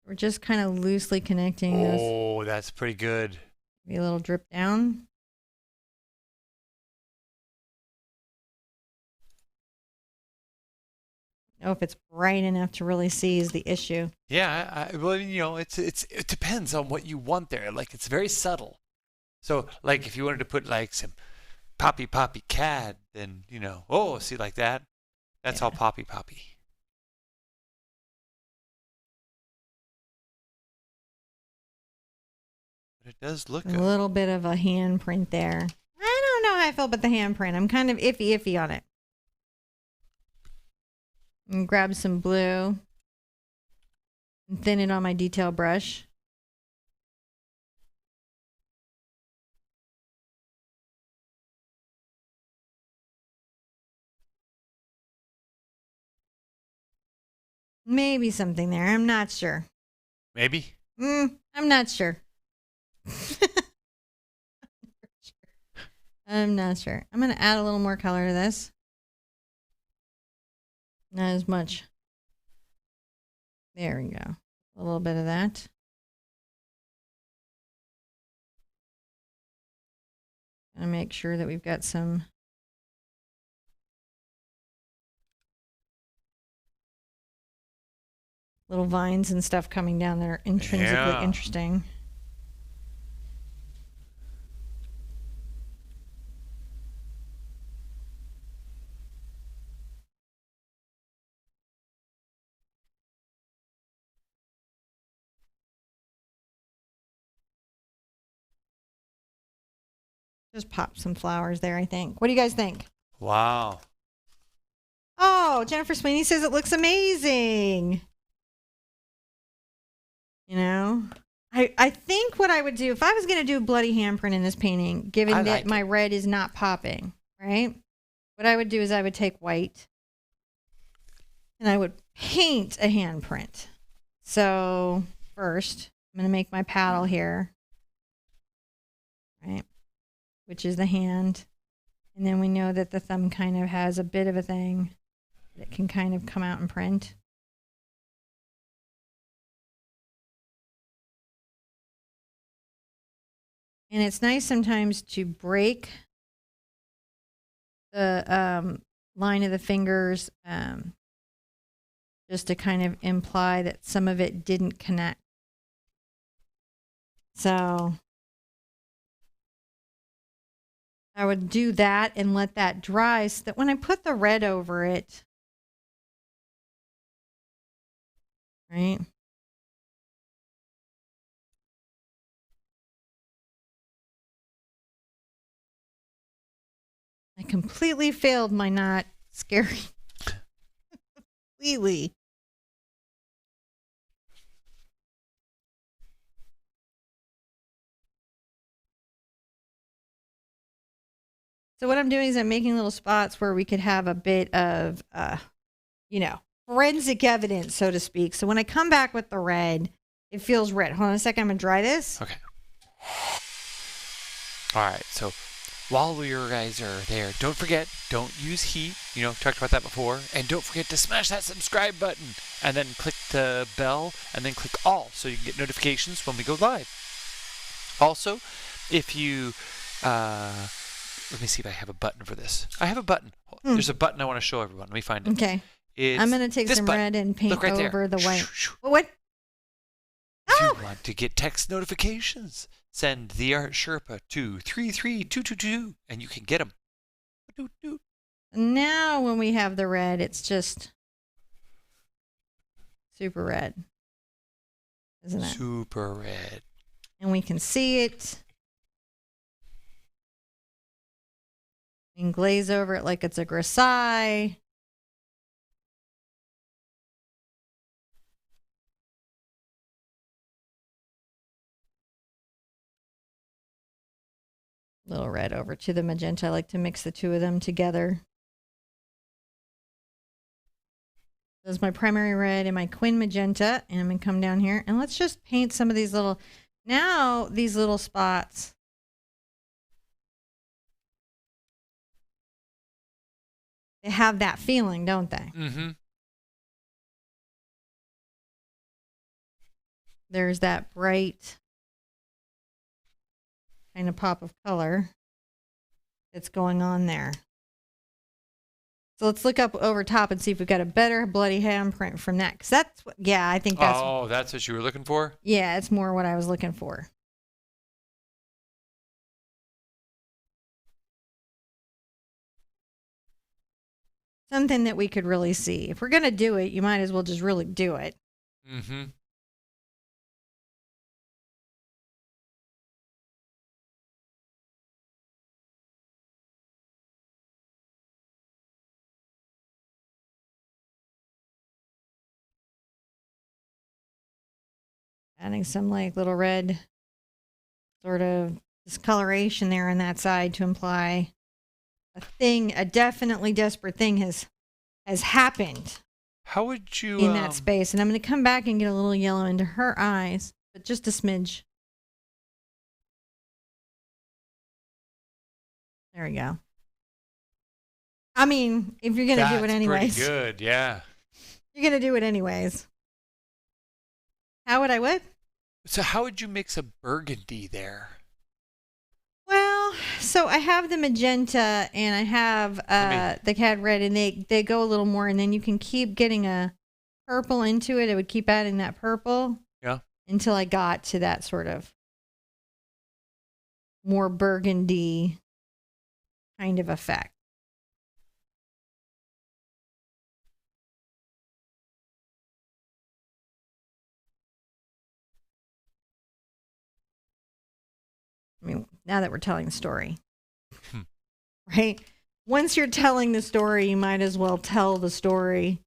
We're just kind of loosely connecting those. Oh, that's pretty good. Maybe a little drip down. Oh, if it's bright enough to really see is the issue. Yeah, well, it depends on what you want there. Like, it's very subtle. So, like, if you wanted to put like some poppy cad, then see, like that. That's all poppy. But it does look A good. little bit of a handprint there. I don't know how I feel about the handprint. I'm kind of iffy on it. And grab some blue and thin it on my detail brush. Maybe something there. I'm not sure. Maybe. I'm not sure. I'm not sure. I'm going to add a little more color to this. Not as much. There we go. A little bit of that. Gonna make sure that we've got some little vines and stuff coming down that are intrinsically interesting. Just pop some flowers there, I think. What do you guys think? Wow. Oh, Jennifer Sweeney says it looks amazing. I think what I would do, if I was going to do a bloody handprint in this painting, given that my red is not popping, right? What I would do is I would take white and I would paint a handprint. So first, I'm going to make my paddle here, right? Which is the hand. And then we know that the thumb kind of has a bit of a thing that can kind of come out and print. And it's nice sometimes to break the line of the fingers just to kind of imply that some of it didn't connect. So I would do that and let that dry so that when I put the red over it, right? I completely failed my not scary. Completely. So what I'm doing is I'm making little spots where we could have a bit of, forensic evidence, so to speak. So when I come back with the red, it feels red. Hold on a second. I'm going to dry this. Okay. All right. So while you guys are there, don't forget, don't use heat. Talked about that before. And don't forget to smash that subscribe button and then click the bell and then click all so you can get notifications when we go live. Also, if you, let me see if I have a button for this. I have a button. There's a button I want to show everyone. Let me find it. Okay. I'm going to take some red and paint over the white. What? If you want to get text notifications, send the Art Sherpa to 33222 and you can get them. Now when we have the red, it's just super red, isn't it? Super red. And we can see it. And glaze over it like it's a grisaille. Little red over to the magenta. I like to mix the two of them together. There's my primary red and my Quin magenta. And I'm going to come down here and let's just paint some of these little, now these little spots. They have that feeling, don't they? Mm-hmm. There's that bright kind of pop of color that's going on there. So let's look up over top and see if we've got a better bloody handprint from that. Because that's what, yeah, I think that's. Oh, that's what you were looking for? Yeah, it's more what I was looking for. Something that we could really see. If we're going to do it, you might as well just really do it. Mm-hmm. Adding some like little red sort of discoloration there on that side to imply a definitely desperate thing has happened. How would you in that space? And I'm going to come back and get a little yellow into her eyes, but just a smidge. There we go. I mean, if you're going to do it anyways. Pretty good, yeah. You're going to do it anyways. How would I what? So how would you mix a burgundy there? Well, so I have the magenta and I have the cad red, and they go a little more, and then you can keep getting a purple into it. It would keep adding that purple. Yeah. Until I got to that sort of more burgundy kind of effect. I mean, now that we're telling the story, right? Once you're telling the story, you might as well tell the story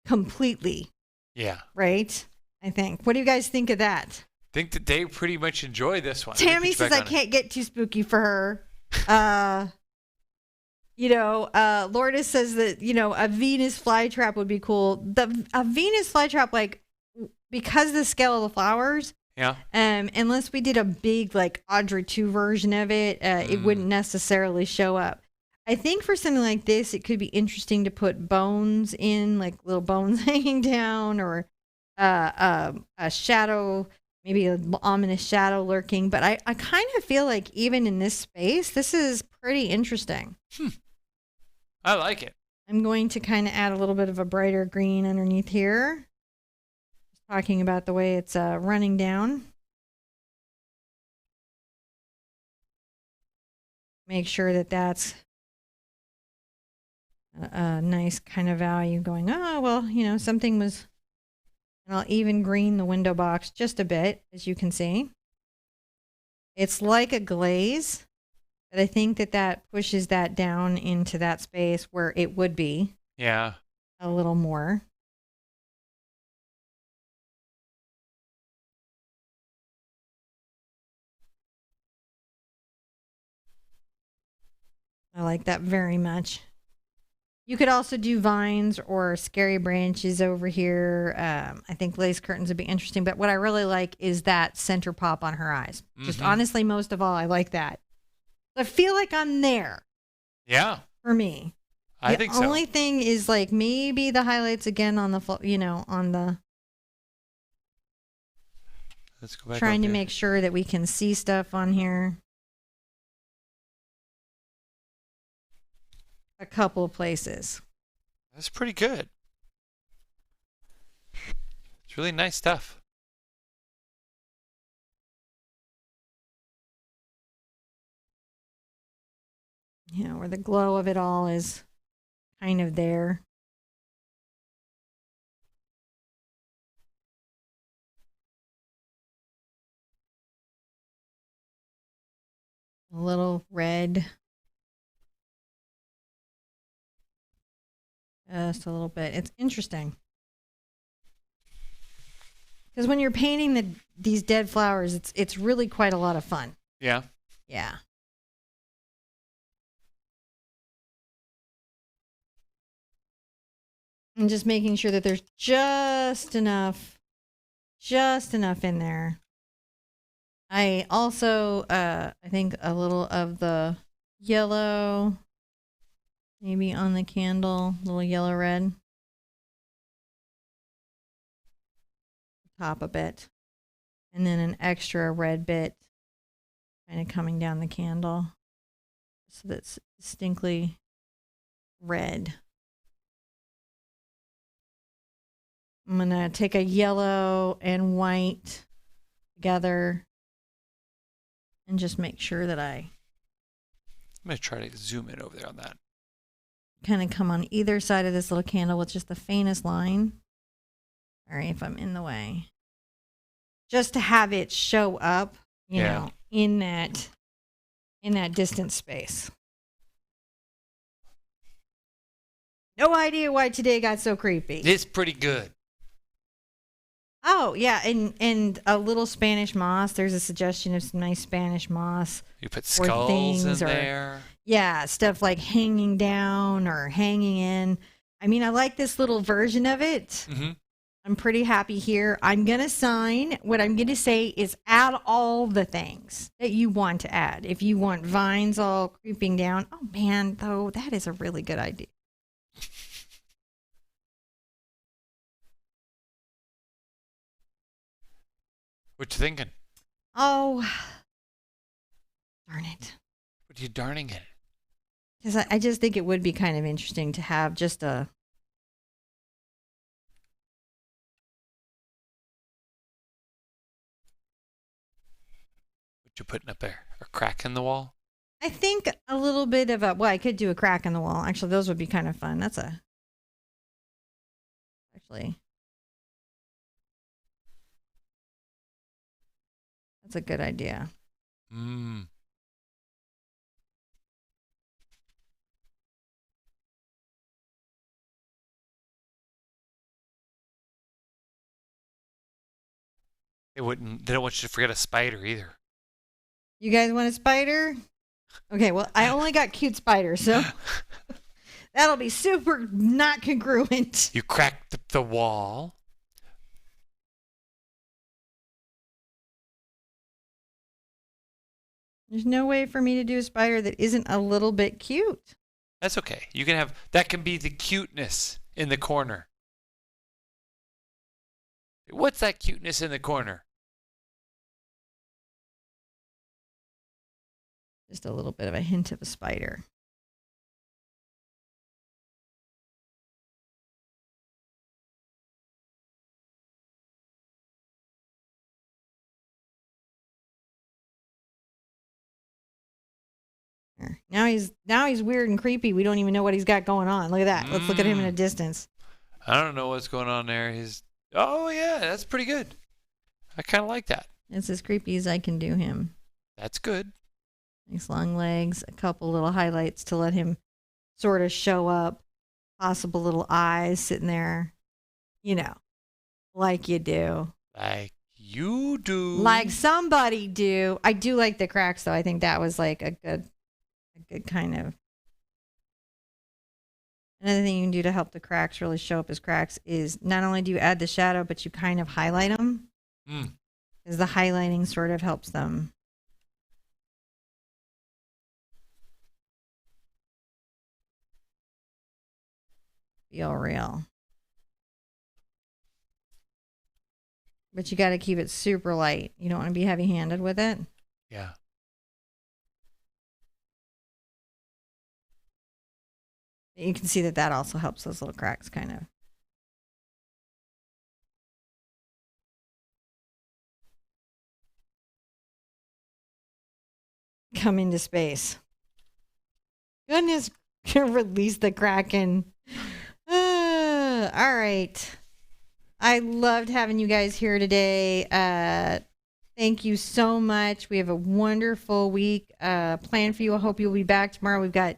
completely. Yeah. Right? I think. What do you guys think of that? I think that they pretty much enjoy this one. Tammy says I can't get too spooky for her. Lourdes says that, a Venus flytrap would be cool. A Venus flytrap, like, because of the scale of the flowers, yeah. Unless we did a big like Audrey 2 version of it, it wouldn't necessarily show up. I think for something like this, it could be interesting to put bones in, like little bones hanging down, or a shadow, maybe an ominous shadow lurking. But I kind of feel like even in this space, this is pretty interesting. I like it. I'm going to kind of add a little bit of a brighter green underneath here. Talking about the way it's running down. Make sure that that's a nice kind of value going, oh, well, something was, and I'll even green the window box just a bit, as you can see. It's like a glaze, but I think that pushes that down into that space where it would be. Yeah. A little more. I like that very much. You could also do vines or scary branches over here. I think lace curtains would be interesting. But what I really like is that center pop on her eyes. Just honestly, most of all, I like that. I feel like I'm there. Yeah. For me. I think so. The only thing is like maybe the highlights again on the, on the. Let's go back. Trying to make sure that we can see stuff on here. A couple of places. That's pretty good. It's really nice stuff. You know, where the glow of it all is kind of there. A little red. Just a little bit. It's interesting. Because when you're painting these dead flowers, it's really quite a lot of fun. Yeah. Yeah. And just making sure that there's just enough in there. I also, I think a little of the yellow, maybe on the candle, little yellow red. Top a bit. And then an extra red bit kind of coming down the candle. So that's distinctly red. I'm going to take a yellow and white together and just make sure that I'm going to try to zoom in over there on that. kind of come on either side of this little candle with just the faintest line. Sorry if I'm in the way. Just to have it show up, you know, in that distance space. No idea why today got so creepy. It's pretty good. Oh, yeah, and a little Spanish moss. There's a suggestion of some nice Spanish moss. You put skulls in or, there. Yeah, stuff like hanging down or hanging in. I mean, I like this little version of it. Mm-hmm. I'm pretty happy here. I'm going to sign. What I'm going to say is add all the things that you want to add. If you want vines all creeping down. Oh, man, though, that is a really good idea. What you thinking? Oh, darn it. What are you darning it? Because I just think it would be kind of interesting to have just a... What you putting up there? A crack in the wall? I think a little bit of a... Well, I could do a crack in the wall. Actually, those would be kind of fun. That's a... Actually... That's a good idea. Mm. They don't want you to forget a spider either. You guys want a spider? Okay, well, I only got cute spiders, so that'll be super not congruent. You crack the wall. There's no way for me to do a spider that isn't a little bit cute. That's okay. You can have that can be the cuteness in the corner. What's that cuteness in the corner? Just a little bit of a hint of a spider. Now he's weird and creepy. We don't even know what he's got going on. Look at that. Let's look at him in a distance. I don't know what's going on there. Oh yeah, that's pretty good. I kind of like that. It's as creepy as I can do him. That's good. Nice long legs, a couple little highlights to let him sort of show up. Possible little eyes sitting there, you know, like you do. Like you do. Like somebody do. I do like the cracks, though. I think that was like a good kind of... Another thing you can do to help the cracks really show up as cracks is not only do you add the shadow, but you kind of highlight them. Because the highlighting sort of helps them. Feel real. But you got to keep it super light. You don't want to be heavy-handed with it. Yeah. You can see that also helps those little cracks kind of. Come into space. Goodness, release the Kraken. All right. I loved having you guys here today. Thank you so much. We have a wonderful week planned for you. I hope you'll be back tomorrow. We've got,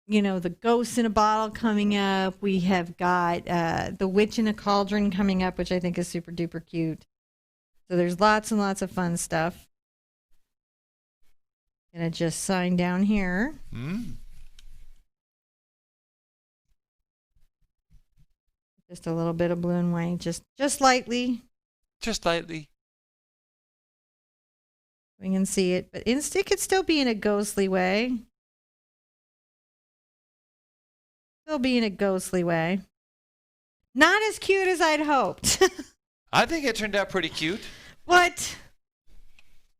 the Ghost in a Bottle coming up. We have got the Witch in a Cauldron coming up, which I think is super duper cute. So there's lots and lots of fun stuff. Gonna just sign down here. Just a little bit of blue and white, just lightly. Just lightly. We can see it, but it could still be in a ghostly way. Still be in a ghostly way. Not as cute as I'd hoped. I think it turned out pretty cute. But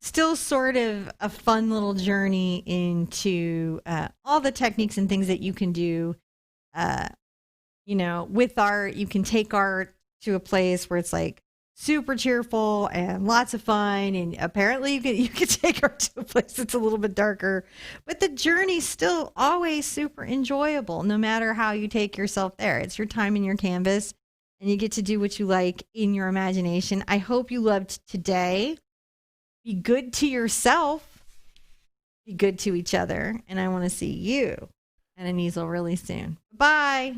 still sort of a fun little journey into all the techniques and things that you can do. With art, you can take art to a place where it's like super cheerful and lots of fun. And apparently you can take art to a place that's a little bit darker. But the journey's still always super enjoyable, no matter how you take yourself there. It's your time and your canvas, and you get to do what you like in your imagination. I hope you loved today. Be good to yourself. Be good to each other. And I want to see you at an easel really soon. Bye.